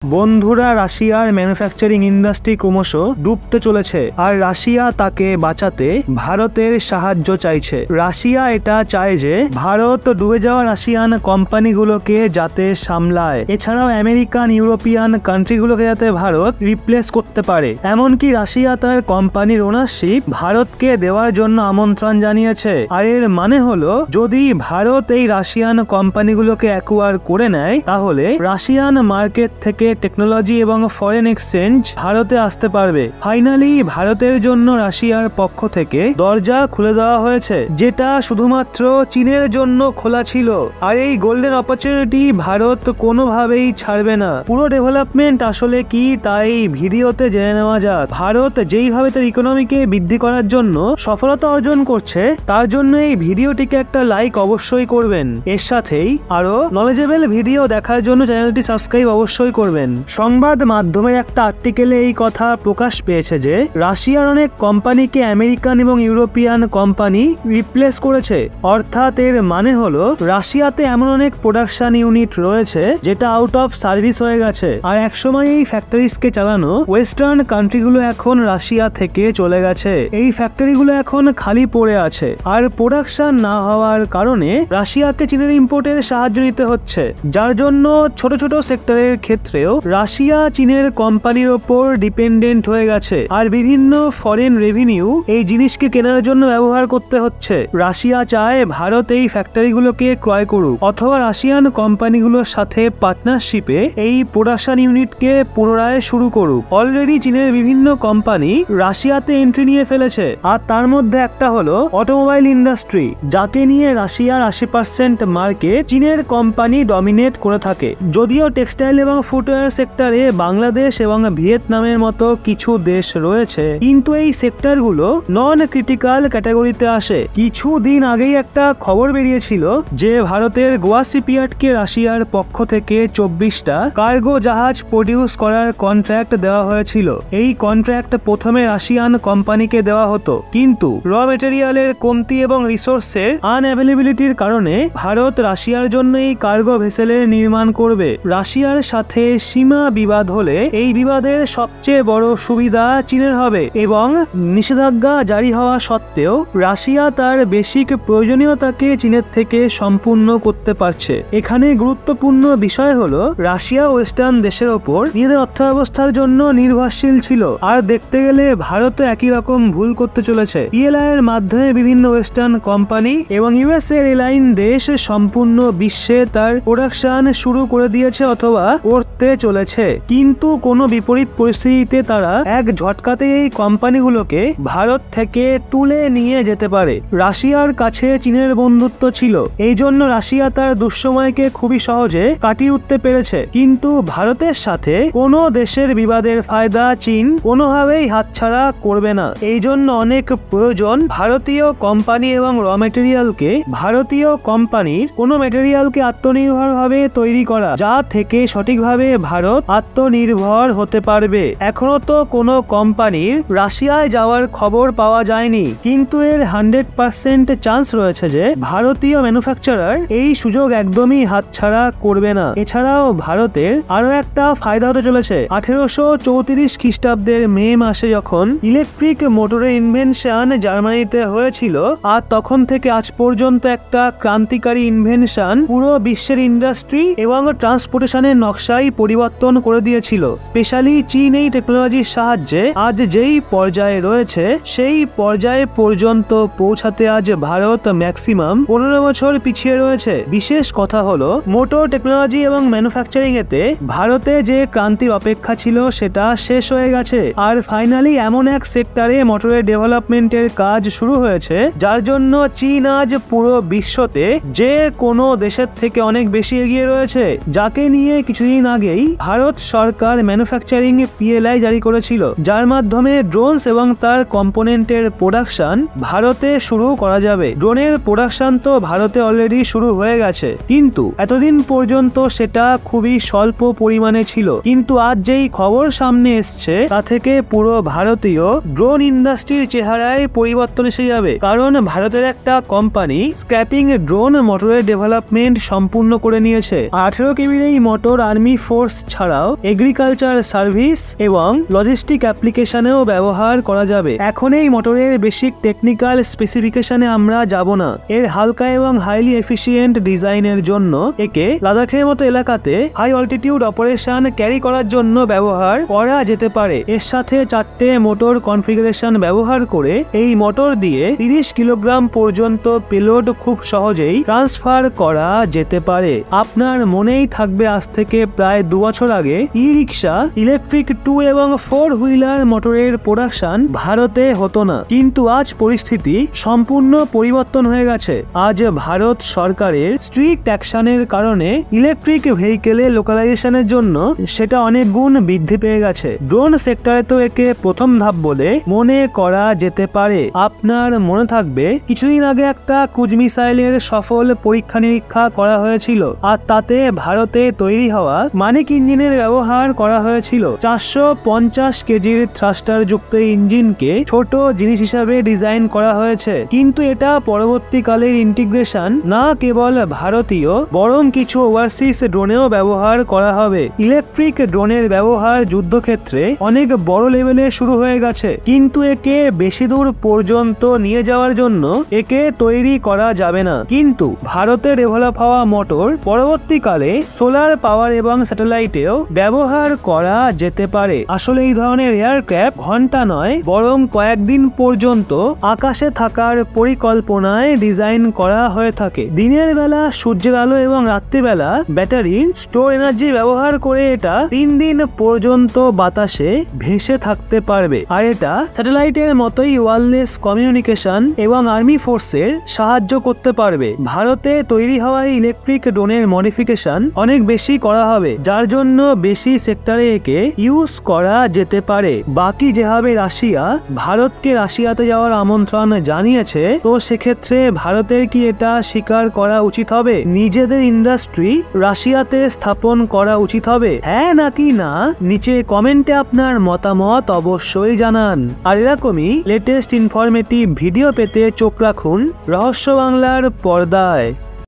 বন্ধুরা, রাশিয়ার manufacturing industry ক্রমশ ডুবতে চলেছে আর রাশিয়া তাকে বাঁচাতে ভারতের সাহায্য চাইছে। রাশিয়া এটা চায় যে ভারত ডুবে যাওয়া রাশিয়ান কোম্পানিগুলোকে যাতে সামলায়, এছাড়াও আমেরিকান ইউরোপিয়ান কান্ট্রিগুলোকে যাতে ভারত রিপ্লেস করতে পারে। এমনকি রাশিয়া তার কোম্পানির ওনারশিপ ভারতকে দেওয়ার জন্য আমন্ত্রণ জানিয়েছে। আর এর মানে হলো, যদি ভারত এই রাশিয়ান কোম্পানিগুলোকে অ্যাকোয়ার করে নেয় তাহলে রাশিয়ান মার্কেট থেকে টেকনোলজি এবং ফরেন এক্সচেঞ্জ ভারতে আসতে পারবে। ফাইনালি ভারতের জন্য রাশিয়ার পক্ষ থেকে দরজা খুলে দেওয়া হয়েছে, যেটা শুধুমাত্র চীনের জন্য খোলা ছিল। আর এই গোল্ডেন অপরচুনিটি ভারত কোনোভাবেই ছাড়বে না। পুরো ডেভেলপমেন্ট আসলে কি তাই ভিডিওতে জেনে নেওয়া যাক। ভারত যেইভাবে তার ইকোনমিকে বৃদ্ধি করার জন্য সফলতা অর্জন করছে, তার জন্য এই ভিডিওটিকে একটা লাইক অবশ্যই করবেন। এর সাথেই আরো নলেজেবল ভিডিও দেখার জন্য চ্যানেলটি সাবস্ক্রাইব অবশ্যই করবেন। সংবাদ মাধ্যমের একটা আর্টিকেলে এই কথা প্রকাশ পেয়েছে যে রাশিয়ার অনেক কোম্পানিকে আমেরিকান এবং ইউরোপিয়ান কোম্পানি রিপ্লেস করেছে। অর্থাৎ এর মানে হলো, রাশিয়াতে এমন অনেক প্রোডাকশন ইউনিট রয়েছে যেটা আউট অফ সার্ভিস হয়ে গেছে। আর একসময় এই ফ্যাক্টরিজকে চালানো ওয়েস্টার্ন কান্ট্রিগুলো এখন রাশিয়া থেকে চলে গেছে। এই ফ্যাক্টরিগুলো এখন খালি পড়ে আছে। আর প্রোডাকশন না হওয়ার কারণে রাশিয়াকে চীনের ইম্পোর্টের সাহায্য নিতে হচ্ছে, যার জন্য ছোট ছোট সেক্টরের ক্ষেত্রেও রাশিয়া চীনের কোম্পানির ওপর ডিপেন্ডেন্ট হয়ে গেছে। আর বিভিন্ন ফরেন রেভিনিউ এই জিনিসকে কেনার জন্য ব্যবহার করতে হচ্ছে। রাশিয়া চায় ভারত এই ফ্যাক্টরিগুলোকে ক্রয় করুক, অথবা রাশিয়ান কোম্পানিগুলোর সাথে পার্টনারশিপে এই প্রোডাকশন ইউনিটকে পুনরায় শুরু করুক। অলরেডি চীনের বিভিন্ন কোম্পানি রাশিয়াতে এন্ট্রি নিয়ে ফেলেছে। আর তার মধ্যে একটা হলো অটোমোবাইল ইন্ডাস্ট্রি, যাকে নিয়ে রাশিয়ার 80% মার্কেট চীনের কোম্পানি ডমিনেট করে থাকে। যদিও টেক্সটাইল এবং ফুটওয়্যার সেক্টরে বাংলাদেশ এবং ভিয়েতনামের মতো কিছু দেশ রয়েছে, কিন্তু এই সেক্টরগুলো নন ক্রিটিক্যাল ক্যাটাগরিতে আসে। কিছুদিন আগেই একটা খবর বেরিয়েছিল যে ভারতের গোয়া শিপইয়ার্ডকে রাশিয়ার পক্ষ থেকে 24টা কার্গো জাহাজ প্রডিউস করার কন্ট্রাক্ট দেওয়া হয়েছিল। এই কন্ট্রাক্ট প্রথমে রাশিয়ান কোম্পানিকে দেওয়া হতো, কিন্তু র মেটেরিয়ালের কমতি এবং রিসোর্সের আনঅ্যাভেলেবিলিটির কারণে ভারত রাশিয়ার জন্য এই কার্গো ভেসেলের নির্মাণ করবে। রাশিয়ার সাথে সীমা বিবাদ হলে এই বিবাদের সবচেয়ে বড় সুবিধা চীনের হবে, এবং নিষেধাজ্ঞা জারি হওয়া সত্ত্বেও রাশিয়া তার বেসিক প্রয়োজনীয়তাকে চীনের থেকে সম্পূর্ণ করতে পারছে। এখানে গুরুত্বপূর্ণ বিষয় হলো, রাশিয়া ওয়েস্টার্ন দেশের ওপর নিজেদের অর্থব্যবস্থার জন্য নির্ভরশীল ছিল। আর দেখতে গেলে ভারতও একই রকম ভুল করতে চলেছে। পিএলআই এর মাধ্যমে বিভিন্ন ওয়েস্টার্ন কোম্পানি এবং ইউএস এয়ারলাইন দেশ সম্পূর্ণ বিশ্বে তার প্রোডাকশন শুরু করে দিয়েছে অথবা করতে চলেছে, কিন্তু কোনো বিপরীত পরিস্থিতিতে তারা এক ঝটকাতে এই কোম্পানিগুলোকে ভারত থেকে তুলে নিয়ে যেতে পারে। রাশিয়ার কাছে চীনের বন্ধুত্ব ছিল, এই জন্য রাশিয়া তার দুঃসময়কে খুবই সহজে কাটিয়ে উঠতে পেরেছে। কিন্তু ভারতের সাথে কোনো দেশের বিবাদের ফায়দা চীন কোনোভাবেই হাতছাড়া করবে না। এই জন্য অনেক প্রয়োজন ভারতীয় কোম্পানি এবং র মেটেরিয়ালকে, ভারতীয় কোম্পানির কোনো মেটেরিয়ালকে আত্মনির্ভরভাবে তৈরি করা, যা থেকে সঠিকভাবে ভারত আত্মনির্ভর হতে পারবে। এখনো তো কোনো কোম্পানির রাশিয়ায় যাওয়ার খবর পাওয়া যায়নি, কিন্তু এর 100% চান্স রয়েছে যে ভারতীয় ম্যানুফ্যাকচারার এই সুযোগ একদমই হাতছাড়া করবে না। এছাড়াও ভারতের আরো একটা ফায়দা হতে চলেছে। 1834 খ্রিস্টাব্দের মে মাসে যখন ইলেকট্রিক মোটরের ইনভেনশন জার্মানিতে হয়েছিল, আর তখন থেকে আজ পর্যন্ত একটা ক্রান্তিকারী ইনভেনশন পুরো বিশ্বের ইন্ডাস্ট্রি এবং ট্রান্সপোর্টেশনের নকশাই পরিবর্তন করে দিয়েছিল। স্পেশালি চীন এই টেকনোলজির সাহায্যে আজ যেই পর্যায়ে রয়েছে, সেই পর্যায়ে পর্যন্ত পৌঁছাতে আজ ভারত ম্যাক্সিমাম 15 বছর পিছিয়ে রয়েছে। বিশেষ কথা হলো, মোটর টেকনোলজি এবং ম্যানুফ্যাকচারিং এতে ভারতে যে ক্রান্তির অপেক্ষা ছিল সেটা শেষ হয়ে গেছে। আর ফাইনালি এমন এক সেক্টরে মোটরের ডেভেলপমেন্টের কাজ শুরু হয়েছে, যার জন্য চীন আজ পুরো বিশ্বতে যে কোনো দেশের থেকে অনেক বেশি এগিয়ে রয়েছে, যাকে নিয়ে কিছুদিন আগেই ভারত সরকার ম্যানুফ্যাকচারিং পিএলআই জারি করেছিল, যার মাধ্যমে ড্রোনস এবং তার কম্পোনেন্টের প্রোডাকশন ভারতে শুরু করা যাবে। ড্রোনের প্রোডাকশন তো ভারতে অলরেডি শুরু হয়ে গেছে, কিন্তু এতদিন পর্যন্ত সেটা খুবই স্বল্প পরিমাণে ছিল। কিন্তু আজ যেই খবর সামনে এসছে, তা থেকে পুরো ভারতীয় ড্রোন ইন্ডাস্ট্রির চেহারায় পরিবর্তন এসে যাবে। কারণ ভারতের একটা কোম্পানি স্ক্র্যাপিং ড্রোন মোটরের ডেভেলপমেন্ট সম্পূর্ণ করে নিয়েছে। 18 কেবির এই মোটর আর্মি ফোর্স ফোর্স ছাড়াও এগ্রিকালচার সার্ভিস এবং লজিস্টিক অ্যাপ্লিকেশনেও ব্যবহার করা যাবে। এখন এই মোটরের বেসিক টেকনিক্যাল স্পেসিফিকেশনে আমরা যাব না। এর হালকা এবং হাইলি এফিশিয়েন্ট ডিজাইনের জন্য একে লাদাখের মতো এলাকাতে হাই অল্টিটিউড অপারেশন ক্যারি করার জন্য ব্যবহার করা যেতে পারে। এর সাথে 4টে মোটর কনফিগারেশন ব্যবহার করে এই মোটর দিয়ে 30 কিলোগ্রাম পর্যন্ত পেলোড খুব সহজেই ট্রান্সফার করা যেতে পারে। আপনার মনেই থাকবে আজ থেকে প্রায় 2 বছর আগে ই রিক্সা, ইলেকট্রিক 2 এবং 4 হুইলার মোটরের প্রোডাকশন ভারতে হতো না, কিন্তু আজ পরিস্থিতি সম্পূর্ণ পরিবর্তন হয়ে গেছে। আজ ভারত সরকারের স্ট্রিক্ট অ্যাকশনের কারণে ইলেকট্রিক ভেহিকেলের লোকালাইজেশনের জন্য সেটা অনেক গুণ বৃদ্ধি পেয়ে গেছে। ড্রোন সেক্টরে তো একে প্রথম ধাপ বলে মনে করা যেতে পারে। আপনার মনে থাকবে কিছুদিন আগে একটা ক্রুজ মিসাইলের সফল পরীক্ষা নিরীক্ষা করা হয়েছিল, আর তাতে ভারতে তৈরি হওয়া মানিক ইঞ্জিনের ব্যবহার করা হয়েছিল। 450 কেজির থ্রাস্টার যুক্ত ইঞ্জিনকে ছোট জিনিস হিসাবে ডিজাইন করা হয়েছে, কিন্তু এটা পরবর্তীকালের ইন্টিগ্রেশন না কেবল ভারতীয় বরং কিছু ওভারসিজ ড্রোনেও ব্যবহার করা হবে। ইলেকট্রিক ড্রোনের ব্যবহার যুদ্ধক্ষেত্রে অনেক বড় লেভেলে শুরু হয়ে গেছে, কিন্তু একে বেশি দূর পর্যন্ত নিয়ে যাওয়ার জন্য একে তৈরি করা যাবে না। কিন্তু ভারতে ডেভেলপ হওয়া মোটর পরবর্তীকালে সোলার পাওয়ার এবং স্যাটেলাইটেও ব্যবহার করা যেতে পারে। আসলে এই ধরনের এয়ারক্রাফট ঘন্টা নয় বরং কয়েকদিন পর্যন্ত আকাশে থাকার পরিকল্পনায় ডিজাইন করা হয়ে থাকে। দিনের বেলা সূর্যের আলো এবং রাত্রিবেলা ব্যাটারির স্টোর এনার্জি ব্যবহার করে এটা 3 দিন পর্যন্ত বাতাসে ভেসে থাকতে পারবে। আর এটা স্যাটেলাইটের মতোই ওয়্যারলেস কমিউনিকেশন এবং আর্মি ফোর্সের সাহায্য করতে পারবে। ভারতে তৈরি হওয়া ইলেকট্রিক ড্রোনের মডিফিকেশন অনেক বেশি করা হবে, যার জন্য বেশি সেক্টরে একে ইউজ করা যেতে পারে। বাকি যেভাবে রাশিয়া ভারতকে রাশিয়াতে যাওয়ার আমন্ত্রণ জানিয়েছে, তো সেক্ষেত্রে ভারতের কি এটা স্বীকার করা উচিত হবে? নিজেদের ইন্ডাস্ট্রি রাশিয়াতে স্থাপন করা উচিত হবে, হ্যাঁ নাকি না? নিচে কমেন্টে আপনার মতামত অবশ্যই জানান। আর এরকমই লেটেস্ট ইনফরমেটিভ ভিডিও পেতে চোখ রাখুন রহস্য বাংলার পর্দায়।